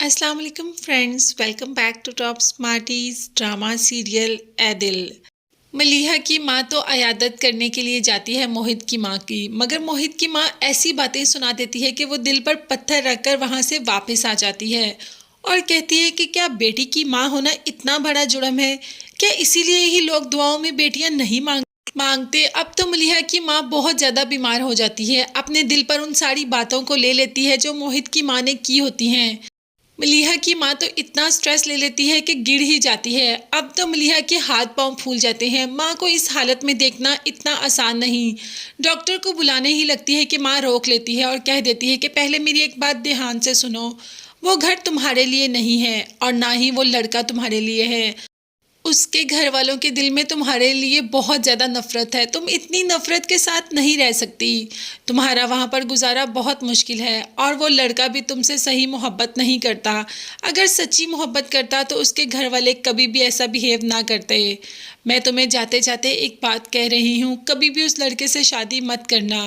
अस्सलाम वालेकुम friends, welcome back to top smarties drama serial Ae Dil. Maleeha की माँ तो अयादत करने के लिए जाती है मोहित की माँ की, मगर मोहित की माँ ऐसी बातें सुना देती है कि वो दिल पर पत्थर रखकर वहाँ से वापस आ जाती है और कहती है कि क्या बेटी की माँ होना इतना बड़ा जुर्म है? क्या इसीलिए ही लोग दुआओं में बेटियां नहीं मांगते? अब तो मलीहा की माँ बहुत ज़्यादा बीमार हो जाती है, अपने दिल पर उन सारी बातों को ले लेती है जो मोहित की माँ ने की होती हैं। मलीहा की माँ तो इतना स्ट्रेस ले लेती है कि गिर ही जाती है। अब तो मलीहा के हाथ पांव फूल जाते हैं। माँ को इस हालत में देखना इतना आसान नहीं। डॉक्टर को बुलाने ही लगती है कि माँ रोक लेती है और कह देती है कि पहले मेरी एक बात ध्यान से सुनो। वो घर तुम्हारे लिए नहीं है और ना ही वो लड़का तुम्हारे लिए है। उसके घर वालों के दिल में तुम्हारे लिए बहुत ज़्यादा नफ़रत है। तुम इतनी नफ़रत के साथ नहीं रह सकती। तुम्हारा वहाँ पर गुजारा बहुत मुश्किल है और वो लड़का भी तुमसे सही मोहब्बत नहीं करता। अगर सच्ची मोहब्बत करता तो उसके घर वाले कभी भी ऐसा बिहेव ना करते। मैं तुम्हें जाते जाते एक बात कह रही हूँ, कभी भी उस लड़के से शादी मत करना।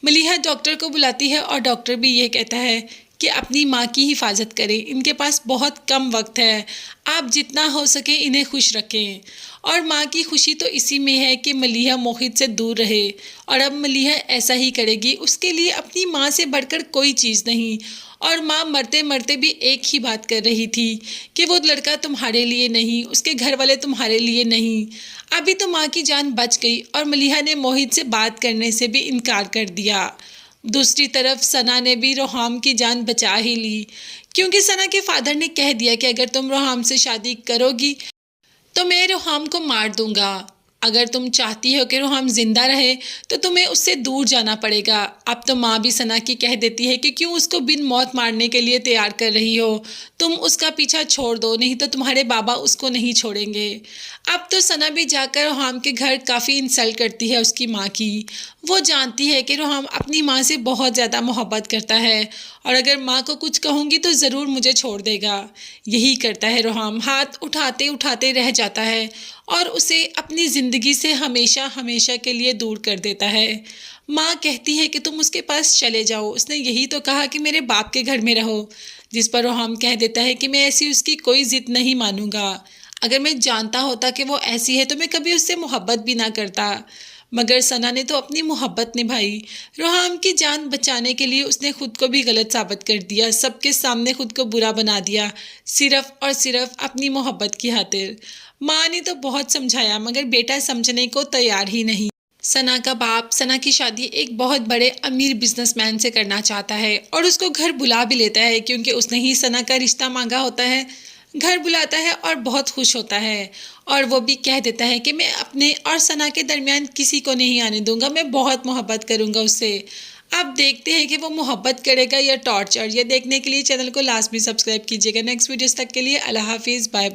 मलीहा डॉक्टर को बुलाती है और डॉक्टर भी ये कहता है कि अपनी माँ की हिफाजत करें, इनके पास बहुत कम वक्त है, आप जितना हो सके इन्हें खुश रखें। और माँ की खुशी तो इसी में है कि मलीहा मोहित से दूर रहे और अब मलीहा ऐसा ही करेगी। उसके लिए अपनी माँ से बढ़कर कोई चीज़ नहीं। और माँ मरते मरते भी एक ही बात कर रही थी कि वो लड़का तुम्हारे लिए नहीं, उसके घर वाले तुम्हारे लिए नहीं। अभी तो माँ की जान बच गई और मलीहा ने मोहित से बात करने से भी इनकार कर दिया। दूसरी तरफ सना ने भी रोहाम की जान बचा ही ली, क्योंकि सना के फादर ने कह दिया कि अगर तुम रोहाम से शादी करोगी तो मैं रोहाम को मार दूंगा। अगर तुम चाहती हो कि रोहाम जिंदा रहे तो तुम्हें उससे दूर जाना पड़ेगा। अब तो माँ भी सना की कह देती है कि क्यों उसको बिन मौत मारने के लिए तैयार कर रही हो, तुम उसका पीछा छोड़ दो, नहीं तो तुम्हारे बाबा उसको नहीं छोड़ेंगे। अब तो सना भी जाकर रोहाम के घर काफ़ी इंसल्ट करती है उसकी माँ की। वो जानती है कि रोहाम अपनी माँ से बहुत ज़्यादा मोहब्बत करता है और अगर माँ को कुछ कहूँगी तो ज़रूर मुझे छोड़ देगा। यही करता है रोहाम, हाथ उठाते उठाते रह जाता है और उसे अपनी ज़िंदगी से हमेशा हमेशा के लिए दूर कर देता है। माँ कहती है कि तुम उसके पास चले जाओ, उसने यही तो कहा कि मेरे बाप के घर में रहो। जिस पर रोहाम कह देता है कि मैं ऐसी उसकी कोई ज़िद नहीं मानूंगा। अगर मैं जानता होता कि वो ऐसी है तो मैं कभी उससे मोहब्बत भी ना करता। मगर सना ने तो अपनी मोहब्बत निभाई। रोहाम की जान बचाने के लिए उसने खुद को भी गलत साबित कर दिया, सबके सामने खुद को बुरा बना दिया, सिर्फ और सिर्फ अपनी मोहब्बत की खातिर। माँ ने तो बहुत समझाया मगर बेटा समझने को तैयार ही नहीं। सना का बाप सना की शादी एक बहुत बड़े अमीर बिजनेसमैन से करना चाहता है और उसको घर बुला भी लेता है, क्योंकि उसने ही सना का रिश्ता मांगा होता है। घर बुलाता है और बहुत खुश होता है और वो भी कह देता है कि मैं अपने और सना के दरमियान किसी को नहीं आने दूंगा, मैं बहुत मोहब्बत करूंगा उससे। अब देखते हैं कि वो मोहब्बत करेगा या टॉर्चर। ये देखने के लिए चैनल को लास्ट में सब्सक्राइब कीजिएगा। नेक्स्ट वीडियोस तक के लिए अल्लाह हाफिज़, बाय।